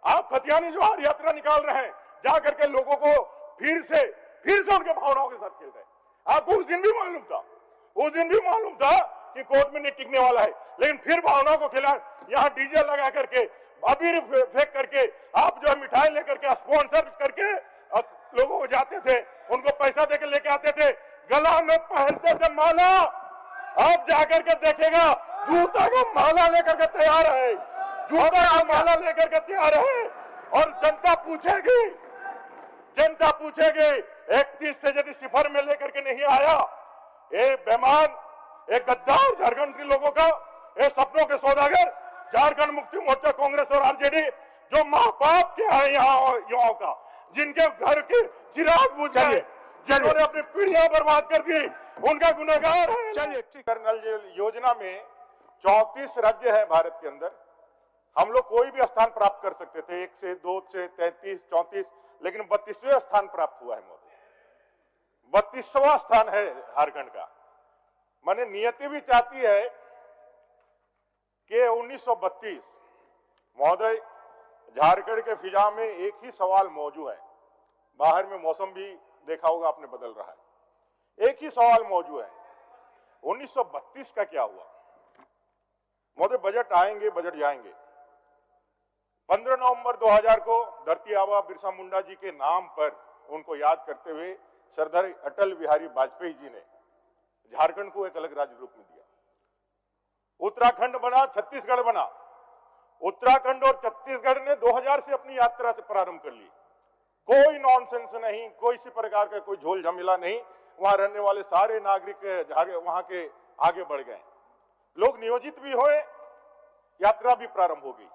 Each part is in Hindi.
आप खतियानी जोहार यात्रा निकाल रहे हैं, जा करके लोगों को फिर से उनके भावनाओं के साथ खेल रहे हैं। आपको उस दिन भी मालूम था कि कोर्ट में नहीं टिकने वाला है, लेकिन फिर भावनाओं को खिला, यहाँ डीजे लगा करके, अबीर फेंक करके, आप जो है मिठाई लेकर के, स्पॉन्सर करके लोगों को जाते थे, उनको पैसा देकर लेके आते थे, गला में पहनते थे माला। आप जाकर के देखेगा जूता को माला लेकर के तैयार है, जूता को माला लेकर के तैयार है। और जनता पूछेगी 31 से यदि सिफर में लेकर के नहीं आया, ये बेमान, एक गद्दार झारखंड के लोगों का, ये सपनों के सौदागर झारखंड मुक्ति मोर्चा, कांग्रेस और आरजेडी, जो माँ बाप के हैं यहाँ युवाओं का, जिनके घर के चिराग बुझ गए, जिन्होंने अपनी पीढ़ियां बर्बाद कर दी, उनका गुनहगार है। चलिए, कर्नल योजना में 34 राज्य है भारत के अंदर। हम लोग कोई भी स्थान प्राप्त कर सकते थे, 1 से 2 से 33, 34, लेकिन 32वें स्थान प्राप्त हुआ है मोदी। 32वां स्थान है झारखंड का। माने नियति भी चाहती है कि 1932 महोदय, झारखंड के फिजा में एक ही सवाल मौजूद है, बाहर में मौसम भी देखा होगा आपने बदल रहा है, एक ही सवाल मौजूद है, 1932 का क्या हुआ? महोदय, बजट आएंगे, बजट जाएंगे। 15 नवंबर 2000 को धरती आबा बिरसा मुंडा जी के नाम पर उनको याद करते हुए सरदार अटल बिहारी वाजपेयी जी ने झारखंड को एक अलग राज्य रूप में दिया। उत्तराखंड बना, छत्तीसगढ़ बना। उत्तराखंड और छत्तीसगढ़ ने 2000 से अपनी यात्रा से प्रारंभ कर ली। कोई नॉनसेंस नहीं, कोई इसी प्रकार का कोई झोल झमेला नहीं। वहां रहने वाले सारे नागरिक वहां के आगे बढ़ गए, लोग नियोजित भी हुए, यात्रा भी प्रारंभ हो गई।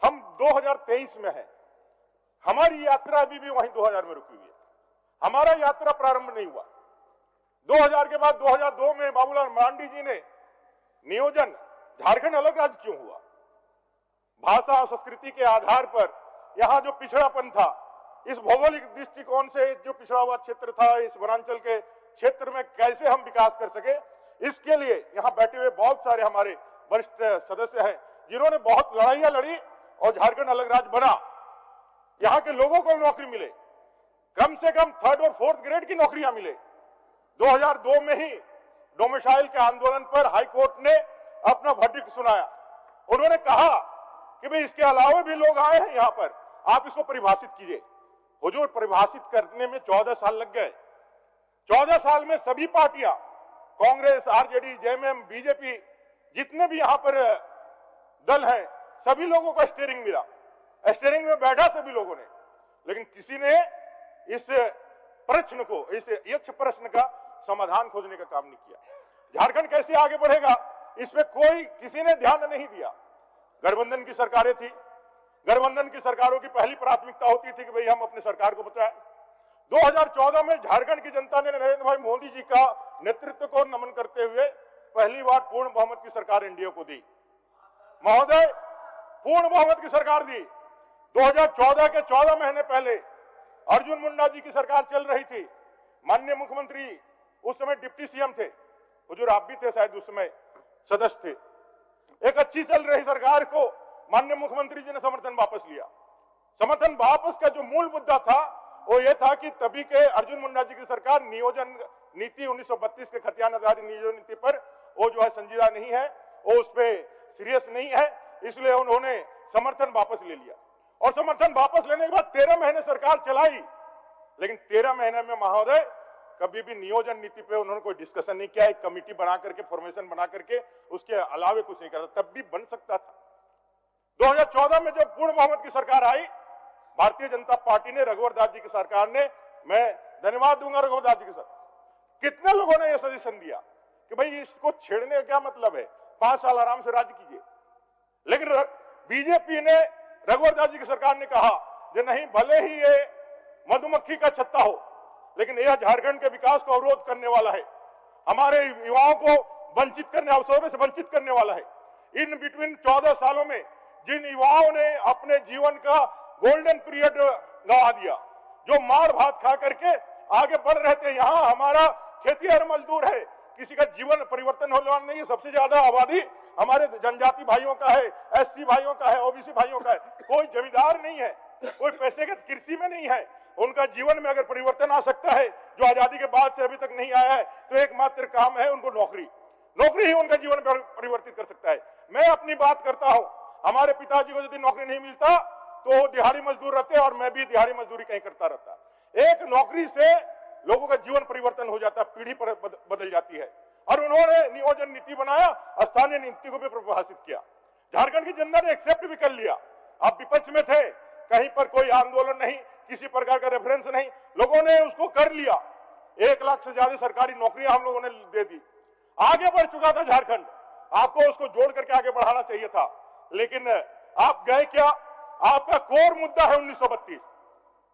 हम 2023 में हैं, हमारी यात्रा अभी भी वहीं 2000 में रुकी हुई है। हमारा यात्रा प्रारंभ नहीं हुआ। 2000 के बाद 2002 में बाबूलाल मरांडी जी ने नियोजन, झारखंड अलग राज्य क्यों हुआ? भाषा और संस्कृति के आधार पर यहां जो पिछड़ापन था, इस भौगोलिक दृष्टिकोण से जो पिछड़ा हुआ क्षेत्र था, इस वनांचल के क्षेत्र में कैसे हम विकास कर सके, इसके लिए यहां बैठे हुए बहुत सारे हमारे वरिष्ठ सदस्य हैं, जिन्होंने बहुत लड़ाइयां लड़ी और झारखंड अलग राज्य बना। यहां के लोगों को नौकरी मिले, कम से कम 3rd और 4th ग्रेड की नौकरियां मिले। 2002 में ही डोमिसाइल के आंदोलन पर हाई कोर्ट ने अपना वर्डिक्ट सुनाया। उन्होंने कहा कि भाई इसके अलावा भी लोग आए हैं यहां पर, आप इसको परिभाषित कीजिए। हुजूर, परिभाषित करने में 14 साल लग गए। 14 साल में सभी पार्टियां, कांग्रेस, आरजेडी, जेएमएम, बीजेपी, जितने भी यहां पर दल हैं, सभी लोगों को स्टीयरिंग मिला, स्टीयरिंग में बैठा सभी लोगों ने, लेकिन किसी ने इस प्रश्न को, इस यक्ष प्रश्न का समाधान खोजने का काम नहीं किया। झारखंड कैसे आगे बढ़ेगा, इस पे किसी ने ध्यान नहीं दिया। गठबंधन की सरकारें थी, गठबंधन की सरकारों की पहली प्राथमिकता होती थी कि भाई हम अपने सरकार को बचाएं। 2014 में झारखंड की जनता ने नरेंद्र भाई मोदी जी का नेतृत्व को नमन करते हुए पहली बार पूर्ण बहुमत की सरकार एनडीए को दी। महोदय, पूर्ण बहुमत की सरकार दी। 2014 के 14 महीने पहले अर्जुन मुंडा जी की सरकार चल रही थी। माननीय मुख्यमंत्री उस समय डिप्टी सीएम थे, हुजूर आप भी थे शायद उस समय सदस्य थे। एक अच्छी चल रही सरकार को माननीय मुख्यमंत्री जी ने समर्थन वापस लिया। समर्थन वापस का जो मूल मुद्दा था वो ये था कि तभी के अर्जुन मुंडा जी की सरकार नियोजन नीति 1932 के खतियान आधारित नियोजन नीति पर वो जो है संजीदा नहीं है, वो उस पर सीरियस नहीं है, इसलिए उन्होंने समर्थन वापस ले लिया। और समर्थन वापस लेने के बाद 13 महीने सरकार चलाई, लेकिन 13 महीने में महोदय कभी भी नियोजन नीति पे उन्होंने कोई डिस्कशन नहीं किया। एक कमेटी बना करके, फॉर्मेशन बना करके, उसके अलावे कुछ नहीं करा। तब भी बन सकता था। 2014 में जब पूर्ण बहुमत की सरकार आई, भारतीय जनता पार्टी ने, रघुवर दास जी की सरकार ने, मैं धन्यवाद दूंगा रघुवर दास जी के साथ, कितने लोगों ने यह सजेशन दिया कि भाई इसको छेड़ने का क्या मतलब है, 5 साल आराम से राज्य कीजिए। लेकिन बीजेपी ने, रघुवर दास जी की सरकार ने कहा कि नहीं, भले ही ये मधुमक्खी का छत्ता हो, लेकिन यह झारखंड के विकास को अवरोध करने वाला है, हमारे युवाओं को वंचित करने, अवसरों से वंचित करने वाला है। इन बिटवीन 14 सालों में जिन युवाओं ने अपने जीवन का गोल्डन पीरियड गंवा दिया, जो मार भात खा करके आगे बढ़ रहे थे, यहाँ हमारा खेतीहर मजदूर है, किसी का जीवन परिवर्तन होने वाला नहीं है। सबसे ज्यादा आबादी हमारे जनजाति भाइयों का है, एससी भाइयों का है, ओबीसी भाइयों का है। कोई जमींदार नहीं है, कोई पैसे के कृषि में नहीं है। उनका जीवन में अगर परिवर्तन आ सकता है जो आजादी के बाद से अभी तक नहीं आया है, तो एकमात्र काम है उनको नौकरी। नौकरी ही उनका जीवन परिवर्तित कर सकता है। मैं अपनी बात करता हूं, हमारे पिताजी को यदि नौकरी नहीं मिलता तो वो दिहाड़ी मजदूर रहते और मैं भी दिहाड़ी मजदूरी कहीं करता रहता। एक नौकरी से लोगों का जीवन परिवर्तन हो जाता, पीढ़ी पर बदल जाती है। और उन्होंने नियोजन नीति बनाया, स्थानीय नीति को भी परिभाषित किया। झारखंड की जनता ने एक्सेप्ट भी कर लिया। आप विपक्ष में थे, कहीं पर कोई आंदोलन नहीं, किसी प्रकार का रेफरेंस नहीं, लोगों ने उसको कर लिया। 1 लाख से ज्यादा सरकारी नौकरियां हम लोगों ने दे दी। आगे बढ़ चुका था झारखंड, आपको उसको जोड़ करके आगे बढ़ाना चाहिए था, लेकिन आप गए क्या? आपका कोर मुद्दा है 1932।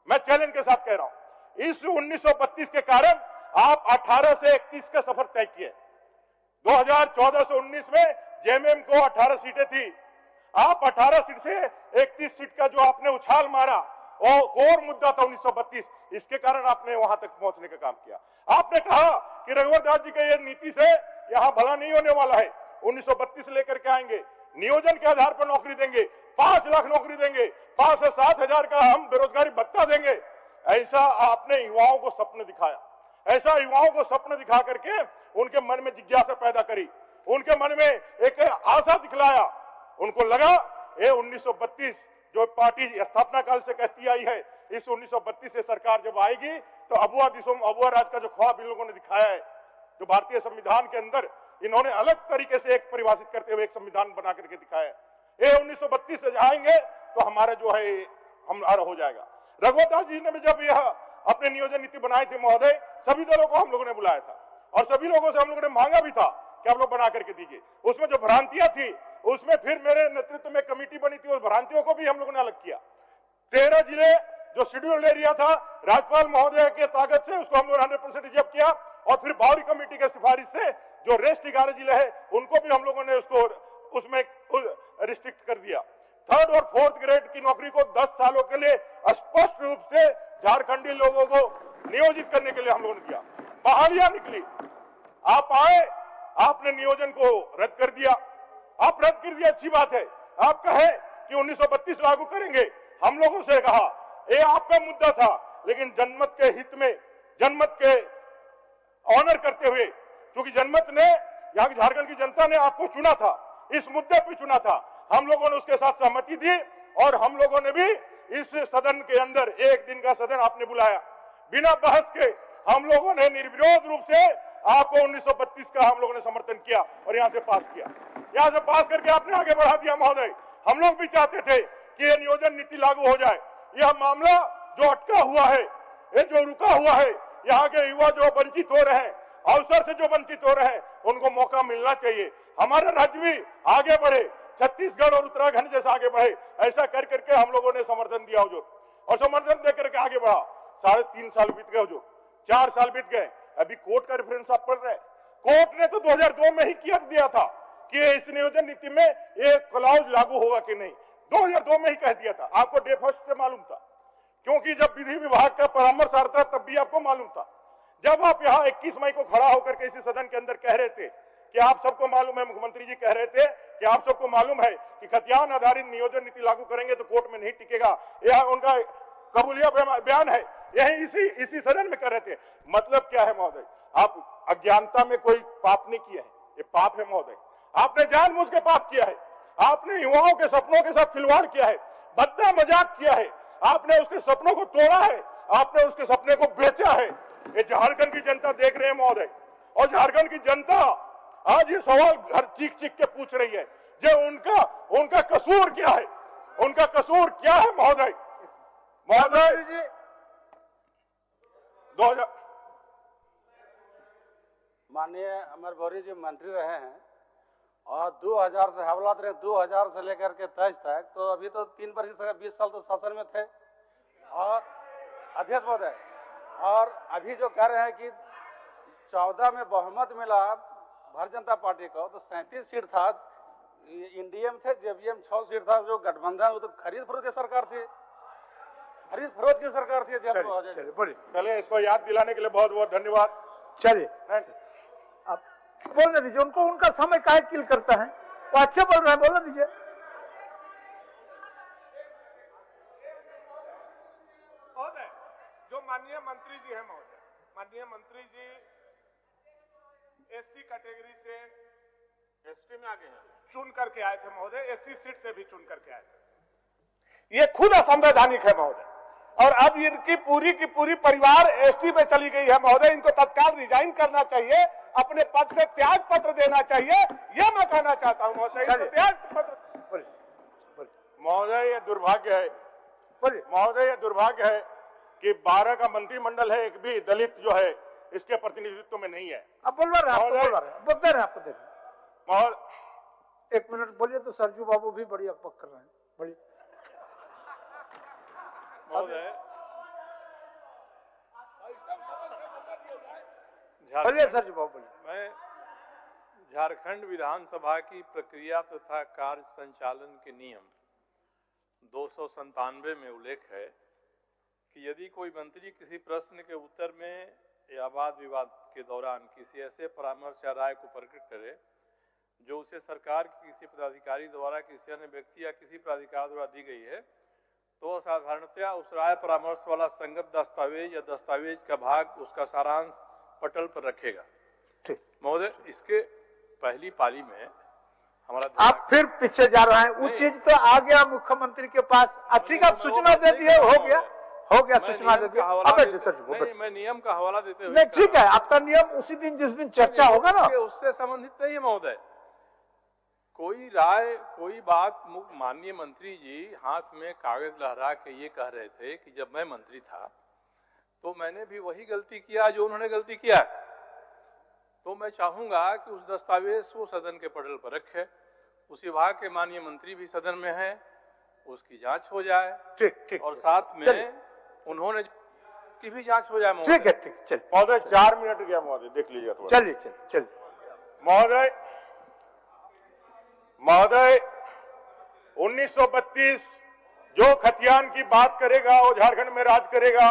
मैं चैलेंज के साथ कह रहा हूं, इस 1932 के कारण आप 18 से 31 का सफर तय किए। 2014 से 19 में जेएमएम को 18 सीटें थी, आप 18 सीट से 31 सीट का जो आपने उछाल मारा, और कोर मुद्दा था 1932, इसके कारण आपने वहां तक पहुंचने का काम किया। आपने कहा कि रघुवर दास जी के ये नीति से यहां भला नहीं होने वाला है, 1932 लेकर के आएंगे, नियोजन के आधार पर नौकरी देंगे, 5 लाख नौकरी देंगे, 5 से 7 हजार का हम बेरोजगारी भत्ता देंगे। ऐसा आपने युवाओं को स्वप्न दिखाया, ऐसा युवाओं को स्वप्न दिखा करके उनके मन में जिज्ञासा पैदा करी, उनके मन में एक आशा दिखलाया। उनको लगा ये 1932 जो पार्टी स्थापना काल से कहती आई है, इस 1932 से सरकार जब आएगी तो अबुआ दिसोम अबुआ राज का जो ख्वाब इन लोगों ने दिखाया है, जो भारतीय संविधान के अंदर इन्होंने अलग तरीके से एक परिभाषित करते हुए एक संविधान बना करके दिखाया है, ये 1932 से आएंगे तो हमारा जो है हमारा हो जाएगा। रघुवर दास जी ने जब यह अपने नियोजन नीति बनाए थे महोदय, सभी दलों को हम लोगों ने बुलाया था और सभी लोगों से हम लोगों ने मांगा भी था कि आप लोग बना करके दीजिए। उसमें जो भ्रांतियां थी, उसमें फिर मेरे नेतृत्व में कमेटी बनी थी, उस भ्रांतियों को भी हम लोगों ने अलग किया। 13 जिले जो शेड्यूल्ड एरिया था, राज्यपाल महोदय के ताकत से उसको हम लोग 100% रिजर्व किया, और फिर बावरी कमेटी के सिफारिश से जो रेस्ट 11 जिले है उनको भी हम लोगों ने उसको उसमें रिस्ट्रिक्ट कर दिया। 3rd और 4th ग्रेड की नौकरी को 10 सालों के लिए स्पष्ट रूप से झारखंडी लोगों को नियोजित करने के लिए हम लोगों ने दिया। बहालियां निकली, आप आए, आपने नियोजन को रद्द कर दिया। आप रद्द कर दिया, अच्छी बात है। आप कहे कि 1932 लागू करेंगे, हम लोगों से कहा ये आपका मुद्दा था, लेकिन जनमत के हित में, जनमत के ऑनर करते हुए, क्योंकि जनमत ने, यहाँ की झारखंड की जनता ने आपको चुना था, इस मुद्दे पे चुना था, हम लोगों ने उसके साथ सहमति दी और हम लोगों ने भी इस सदन के अंदर 1 दिन का सदन आपने बुलाया, बिना बहस के हम लोगों ने निर्विरोध रूप से आपको 1932 का हम लोगों ने समर्थन किया और यहां से पास किया। यहां से पास करके आपने आगे बढ़ा दिया महोदय। हम लोग भी चाहते थे कि ये नियोजन नीति लागू हो जाए। यह मामला जो अटका हुआ है, ये जो रुका हुआ है, यहाँ के युवा जो वंचित हो रहे हैं, अवसर से जो वंचित हो रहे हैं, उनको मौका मिलना चाहिए। हमारा राज्य भी आगे बढ़े, छत्तीसगढ़ और उत्तराखंड जैसा आगे बढ़े, ऐसा कर करके हम लोगों ने समर्थन दिया हुजूर, और समर्थन दे करके आगे बढ़ा। 3.5 साल बीत गए हुजूर, 4 साल बीत गए। अभी कोर्ट का रेफरेंस आप पढ़ रहे हैं, कोर्ट ने तो 2002 में ही किया दिया था कि इस नियोजन नीति में ये क्लॉज लागू होगा कि नहीं, 2002 में ही कह दिया था। आपको डे फर्स्ट से मालूम था, क्योंकि जब विधि विभाग का परामर्श आ रहा था तब भी आपको मालूम था। जब आप यहाँ 21 मई को खड़ा होकर के इसी सदन के अंदर कह रहे थे कि आप सबको मालूम है, मुख्यमंत्री जी कह रहे थे कि आप सबको मालूम है कि खतियान आधारित नियोजन नीति लागू करेंगे तो कोर्ट में नहीं टिकेगा, यह उनका कबूलिया बयान है, यही इसी सदन में कर रहे थे। मतलब क्या है महोदय, आप अज्ञानता में कोई पाप नहीं किया है, ये पाप है महोदय। आपने जानबूझ के पाप किया है, आपने युवाओं के सपनों के साथ खिलवाड़ किया है, बद्दा मजाक किया है, आपने उसके सपनों को तोड़ा है, आपने उसके सपने को बेचा है। ये झारखंड की जनता देख रहे हैं महोदय, और झारखंड की जनता आज ये सवाल घर चीख चीख के पूछ रही है, जो उनका कसूर क्या है, उनका कसूर क्या है महोदय। महोदय जी 2000 माननीय अमर गौरी जी मंत्री रहे हैं और 2000 से हवालात रहे, 2000 से लेकर के 23 तक, तो अभी तो 3 वर्ष 20 साल तो शासन में थे। और अध्यक्ष महोदय, और अभी जो कह रहे हैं कि 14 में बहुमत मिला भारतीय जनता पार्टी को, तो 37 सीट था, इंडिया में थे, जेबीएम 6 सीट था, जो गठबंधन, वो तो खरीद फरोख्त की सरकार थी, खरीद फरोख्त की सरकार थी। चलिए इसको याद दिलाने के लिए बहुत बहुत धन्यवाद। चलिए आप बोलने दीजिए उनको, उनका समय काहे किल करता है। वो अच्छे बोल रहे हैं, बोलने दीजिए। महोदय, जो माननीय मंत्री जी हैं महोदय, माननीय मंत्री जी एससी कैटेगरी से एसटी में आ गए हैं, चुन करके आए थे महोदय, एससी सीट से भी चुन करके आए थे। ये खुद असंवैधानिक है महोदय, और अब इनकी पूरी की पूरी परिवार एसटी में चली गई है महोदय। इनको तत्काल रिजाइन करना चाहिए, अपने पद से त्याग पत्र देना चाहिए, यह मैं कहना चाहता हूं महोदय। त्याग पत्र महोदय, ये दुर्भाग्य है, महोदय ये दुर्भाग्य है कि 12 का मंत्रिमंडल है, एक भी दलित जो है इसके प्रतिनिधित्व में नहीं है। अब बोलवा रहे हैं, बोलते रहे, आपको दे महोदय 1 मिनट बोलिए तो सरजू बाबू भी बड़ी अकबक कर रहे हैं। बड़ी महोदय, बोलिए सरजू बाबू, बोलिए। मैं झारखंड विधानसभा की प्रक्रिया तथा कार्य संचालन के नियम 297 में उल्लेख है कि यदि कोई मंत्री किसी प्रश्न के उत्तर में या वाद विवाद के दौरान किसी ऐसे परामर्श या राय को प्रकट करे जो उसे सरकार के किसी पदाधिकारी द्वारा, किसी अन्य व्यक्ति या किसी प्राधिकार द्वारा दी गई है, तो साधारणतया उस राय परामर्श वाला संगत दस्तावेज या दस्तावेज का भाग, उसका सारांश पटल पर रखेगा। ठीक महोदय, इसके पहली पाली में हमारा आप फिर पीछे जा रहे हैं। वो चीज तो आ गया मुख्यमंत्री के पास। ठीक है, सूचना दे दिए, हो गया सूचना दे दिया। मैं नियम का हवाला देते हुए नहीं, ठीक है, आपका नियम उसी दिन जिस दिन चर्चा होगा ना, उससे संबंधित नहीं है महोदय। कोई राय, कोई बात, माननीय मंत्री जी हाथ में कागज लहरा के ये कह रहे थे कि जब मैं मंत्री था तो मैंने भी वही गलती किया जो उन्होंने गलती किया। तो मैं चाहूंगा कि उस दस्तावेज को सदन के पटल पर रखे, उस विभाग के माननीय मंत्री भी सदन में हैं, उसकी जांच हो जाए। ठीक और साथ में उन्होंने की भी जांच हो जाए महोदय। ठीक है, ठीक, चल महोदय 4 मिनट गया महोदय, देख लीजिए थोड़ा। चलिए महोदय 1932 जो खतियान की बात करेगा वो झारखंड में राज करेगा।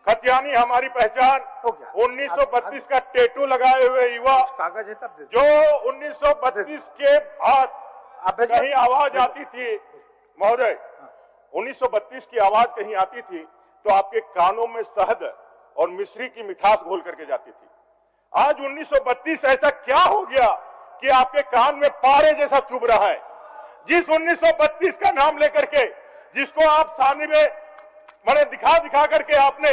खतियानी हमारी पहचान। हो गया। 1932 का टैटू लगाए हुए युवा, कागज है तब जो 1932 के बाद कहीं आवाज आती थी महोदय, 1932 की आवाज कहीं आती थी तो आपके कानों में शहद और मिश्री की मिठास घोल करके जाती थी। आज 1932 ऐसा क्या हो गया कि आपके कान में पारे जैसा चुभ रहा है? जिस 1932 का नाम लेकर के, जिसको आप सामने में मैंने दिखा करके आपने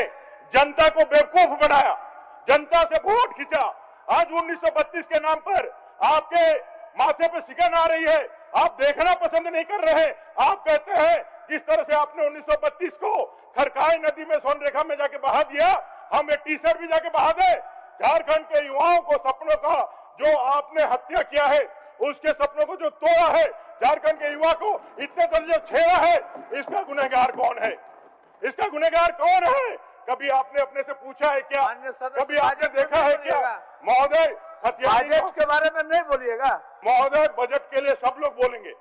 जनता को बेवकूफ बनाया, जनता से वोट खींचा। आज 1932 के नाम पर आपके माथे पे सिकन आ रही है, आप देखना पसंद नहीं कर रहे। आप कहते हैं जिस तरह से आपने 1932 को खरकाई नदी में सोनरेखा में जाके बहा दिया, हम ये टी शर्ट भी जाके बहा दे। झारखंड के युवाओं को सपनों का जो आपने हत्या किया है, उसके सपनों को जो तोड़ा है, झारखंड के युवा को इतने दर्जे छेड़ा है, इसका गुनहगार कौन है? इसका गुनहगार कौन है? कभी आपने अपने से पूछा है क्या? कभी आपने देखा है क्या? महोदय, बजट के बारे में नहीं बोलिएगा महोदय। बजट के लिए सब लोग बोलेंगे,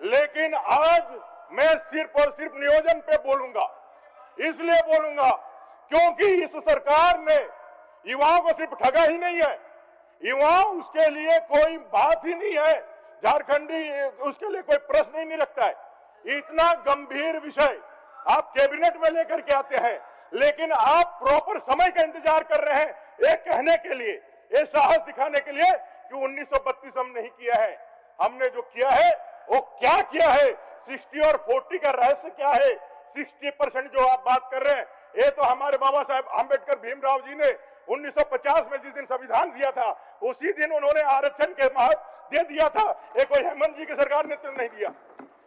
लेकिन आज मैं सिर्फ और सिर्फ नियोजन पे बोलूंगा। इसलिए बोलूंगा क्योंकि इस सरकार ने युवाओं को सिर्फ ठगा ही नहीं है, युवा उसके लिए कोई बात ही नहीं है, झारखंडी उसके लिए कोई प्रश्न ही नहीं रखता है। इतना गंभीर विषय आप कैबिनेट में लेकर के आते हैं, लेकिन आप प्रॉपर समय का इंतजार कर रहे हैं ये कहने के लिए, ये साहस दिखाने के लिए कि 1932 हम नहीं किया है। हमने जो किया है वो क्या किया है, 60 और 40 का रहस्य क्या है? 60% जो आप बात कर रहे हैं, ये तो हमारे बाबा साहेब आंबेडकर भीमराव जी ने 1950 में जिस दिन संविधान दिया था, उसी दिन उन्होंने आरक्षण के महत्व दे दिया था। ये कोई हेमंत जी की सरकार ने तो नहीं दिया।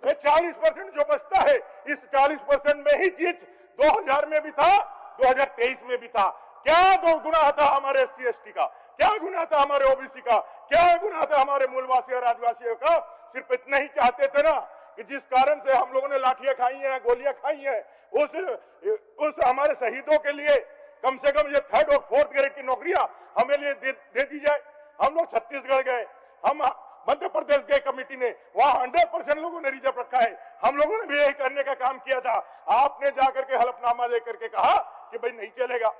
ये 40% जो बचता है, इस 40% में ही चीज 2000 में भी था, 2023 में भी था। क्या दो गुना था हमारे SC ST का, क्या गुना था हमारे OBC का, क्या गुना था हमारे मूलवासी और आदिवासियों का? सिर्फ इतना ही चाहते थे ना कि जिस कारण से हम लोगों ने लाठियां खाई हैं, गोलियां खाई हैं, उस हमारे शहीदों के लिए कम से कम ये 3rd और 4th ग्रेड की नौकरियां हमें लिए दे दी जाए। हम लोग छत्तीसगढ़ गए, हम मध्य प्रदेश गए, कमेटी ने वहां 100% लोगों ने रिजर्व रखा है। हम लोगों ने भी यही करने का काम किया था। आपने जाकर के हलफनामा देकर के कहा कि भाई नहीं चलेगा।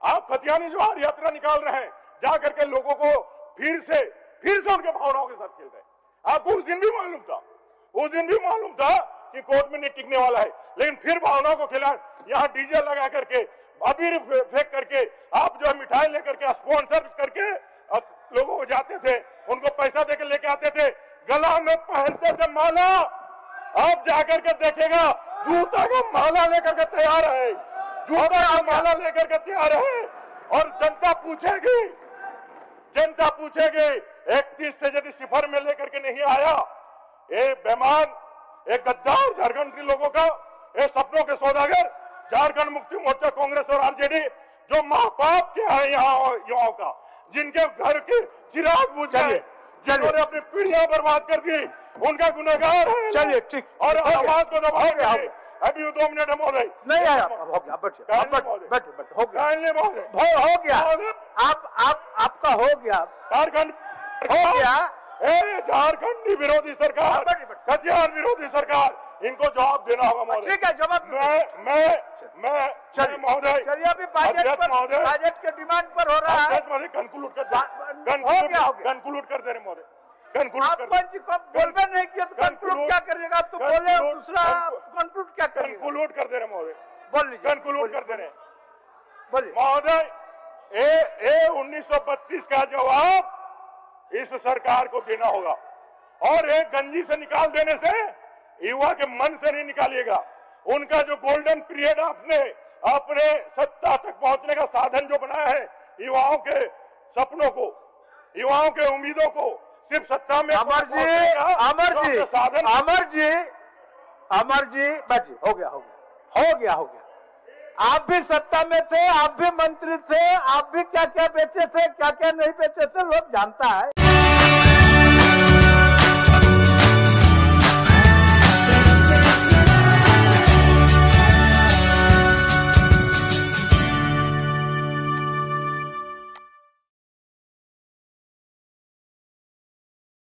आप खतियानी जो हर यात्रा निकाल रहे हैं, जाकर के लोगों को फिर से उनके भावनाओं के साथ खेल रहे हैं। आपको उस दिन भी मालूम था, उस दिन भी मालूम था कि कोर्ट में नहीं टिकने वाला है, लेकिन फिर भावनाओं को खिला यहाँ डीजे लगा करके अबीर फेंक करके आप जो है मिठाई लेकर के स्पॉन्सर करके लोगों को जाते थे, उनको पैसा देकर लेके आते थे, गला में पहनते थे माला। आप जाकर के देखेगा जूता को माला लेकर के तैयार है, जूता को माला लेकर के तैयार है। और जनता पूछेगी 31 से यदि सिफर में लेकर के नहीं आया, ये बेमान, एक गद्दार झारखंड के लोगों का, ये सपनों के सौदागर झारखंड मुक्ति मोर्चा कांग्रेस और आरजेडी जो माँ बाप के हैं यहाँ युवाओं का, जिनके घर के चिराग बुझ गए, जिन्होंने अपनी पीढ़ियां बर्बाद कर दी, उनका गुनहगार है। चलिए ठीक, और आवाज को दबाओगे। अभी 2 मिनट है महोदय, नहीं आया, हो गया, बैठिए, हो गया, हो गया, आपका हो गया, झारखंड हो गया। झारखंड विरोधी सरकार, कटिहार विरोधी सरकार, इनको जवाब देना होगा महोदय। ठीक है, जवाब मैं महोदय, चलिए अभी बजट के डिमांड पर हो रहा है, कंक्लूड कर दे रहे महोदय, आप बोलबे नहीं किया तो कंक्लूड क्या करिएगा? तो बोले दूसरा कंक्लूड क्या करिएगा? कंक्लूड कर दे रहे महोदय, बोल लीजिए, कंक्लूड कर दे रहे बोलिए महोदय। 1932 का जवाब इस सरकार को देना होगा, और एक गंजी से निकाल देने से युवा के मन से नहीं निकालिएगा। उनका जो गोल्डन पीरियड आपने अपने सत्ता तक पहुंचने का साधन जो बनाया है, युवाओं के सपनों को, युवाओं के उम्मीदों को सिर्फ सत्ता में अमर जी बैठिए, हो गया। आप भी सत्ता में थे, आप भी मंत्री थे, आप भी क्या क्या बेचे थे, क्या क्या नहीं बेचे थे, लोग जानता है।